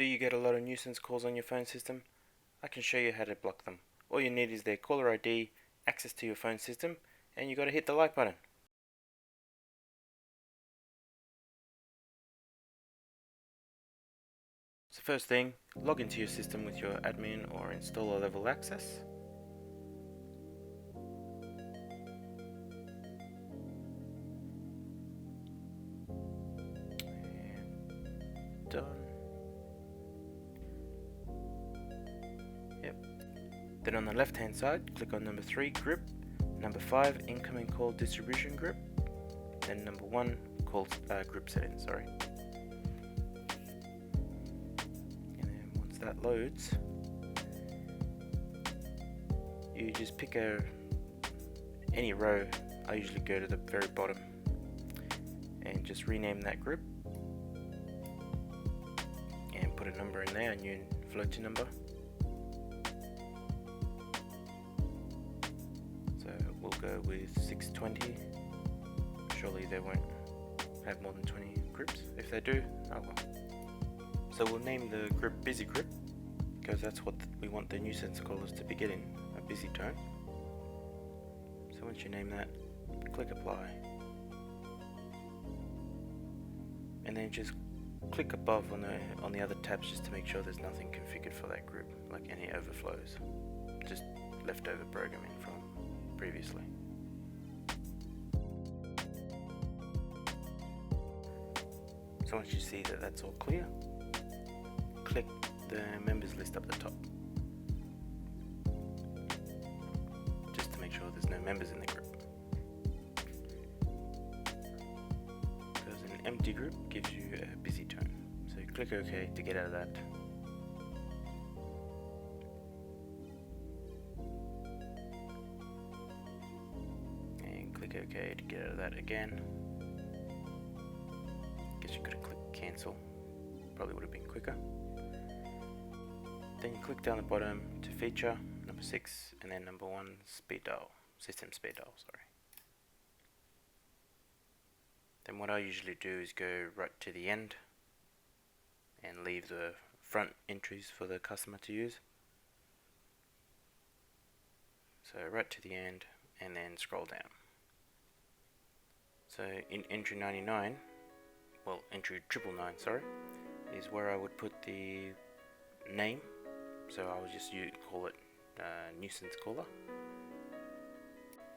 Do you get a lot of nuisance calls on your phone system? I can show you how to block them. All you need is their caller ID, access to your phone system, and you gotta hit the like button. So first thing, log into your system with your admin or installer level access. And done. Yep. Then on the left hand side, click on number 3, group, number 5, incoming call distribution group, then number 1, call group settings, sorry. And then once that loads, you just pick any row. I usually go to the very bottom and just rename that group and put a number in there, a new floating number. So we'll go with 620. Surely they won't have more than 20 groups. If they do, oh well. So we'll name the group busy group because that's what we want the nuisance callers to be getting, a busy tone. So once you name that, click apply. And then just click above on the other tabs just to make sure there's nothing configured for that group, like any overflows, just leftover programming from previously. So once you see that that's all clear, click the members list up the top, just to make sure there's no members in the group, because an empty group gives you a busy tone. So you click OK to get out of that. And click OK to get out of that again. Guess you could have clicked cancel, probably would have been quicker. Then you click down the bottom to feature, number 6, and then number 1, speed dial, system speed dial, sorry. Then what I usually do is go right to the end and leave the front entries for the customer to use. So right to the end and then scroll down. So in entry 99, well, entry 999, sorry, is where I would put the name. So I would just call it nuisance caller.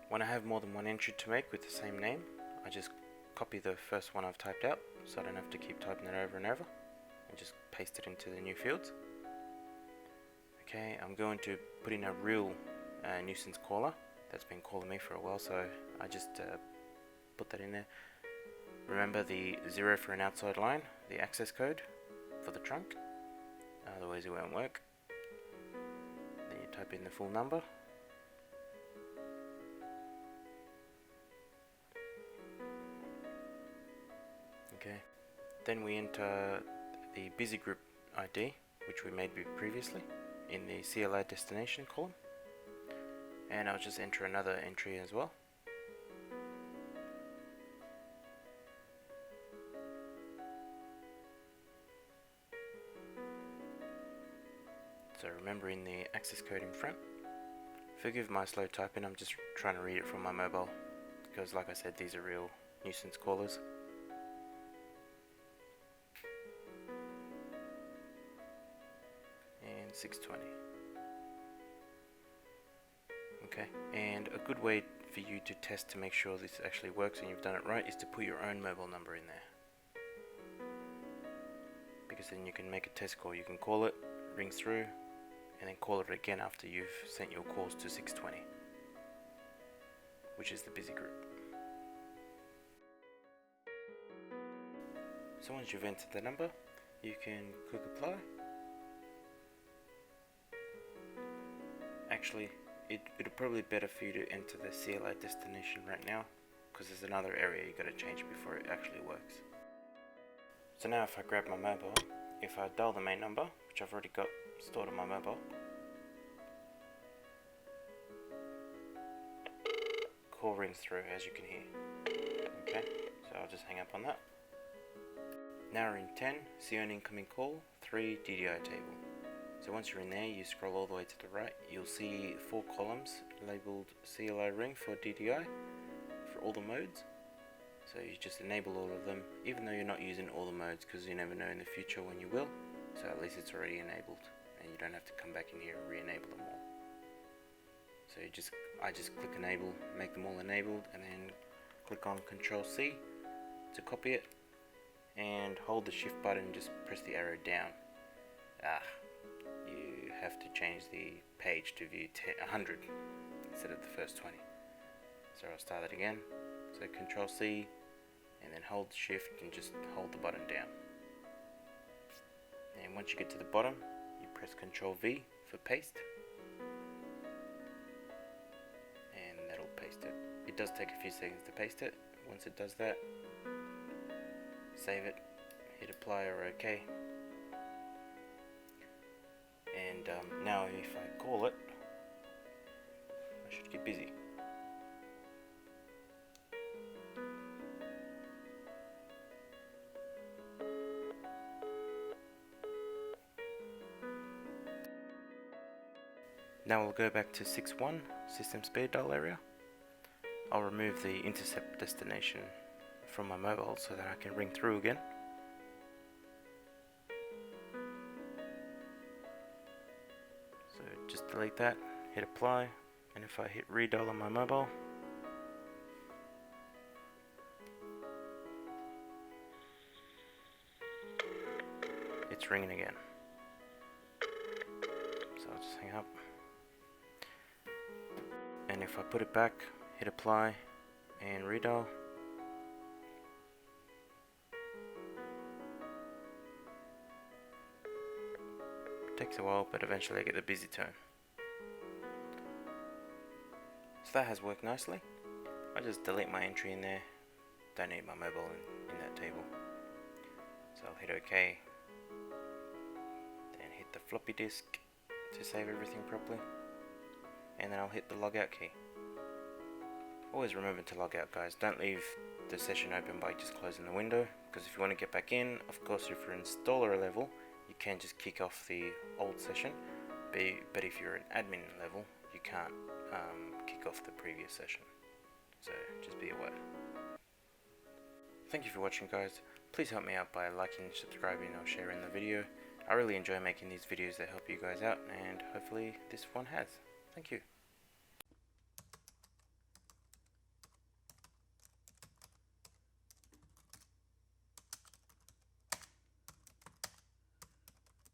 When I have more than one entry to make with the same name, I just copy the first one I've typed out, so I don't have to keep typing it over and over, and just paste it into the new fields. Okay, I'm going to put in a real nuisance caller that's been calling me for a while, so I just put that in there. Remember the 0 for an outside line, the access code for the trunk, otherwise it won't work. Then you type in the full number. Okay, then we enter the busy group ID, which we made previously, in the CLI destination column, and I'll just enter another entry as well. So remember in the access code in front. Forgive my slow typing, I'm just trying to read it from my mobile, because like I said, these are real nuisance callers. And 620. Okay, and a good way for you to test to make sure this actually works and you've done it right is to put your own mobile number in there. Because then you can make a test call. You can call it, rings through, and then call it again after you've sent your calls to 620, which is the busy group. So once you've entered the number, you can click apply. Actually, it'll probably be better for you to enter the CLI destination right now, because there's another area you got to change before it actually works. So now if I grab my mobile, if I dial the main number, which I've already got stored on my mobile, call rings through, as you can hear. Okay, so I'll just hang up on that. Now we're in 10, see an incoming call, 3 DDI table. So once you're in there, you scroll all the way to the right, you'll see 4 columns labeled CLI ring for DDI for all the modes. So you just enable all of them, even though you're not using all the modes, because you never know in the future when you will. So at least it's already enabled and you don't have to come back in here and re-enable them all. So I just click enable, make them all enabled, and then click on Control C to copy it, and hold the shift button and just press the arrow down. You have to change the page to view 100 instead of the first 20. So I'll start that again. So Control C and then hold shift and just hold the button down. And once you get to the bottom, you press Control V for paste, and that'll paste it. It does take a few seconds to paste it. Once it does that, save it, hit apply or OK. And now if I call it, I should get busy. Now we'll go back to 6.1 system speed dial area. I'll remove the intercept destination from my mobile so that I can ring through again. So just delete that, hit apply, and if I hit redial on my mobile, it's ringing again. So I'll just hang up. And if I put it back, hit apply and redial, takes a while, but eventually I get the busy tone. So that has worked nicely. I just delete my entry in there, don't need my mobile in that table. So I'll hit OK, then hit the floppy disk to save everything properly, and then I'll hit the logout key. Always remember to log out, guys. Don't leave the session open by just closing the window, because if you want to get back in, of course if you're installer level, you can just kick off the old session, but if you're an admin level, you can't kick off the previous session. So just be aware. Thank you for watching, guys. Please help me out by liking, subscribing or sharing the video. I really enjoy making these videos that help you guys out, and hopefully this one has. Thank you.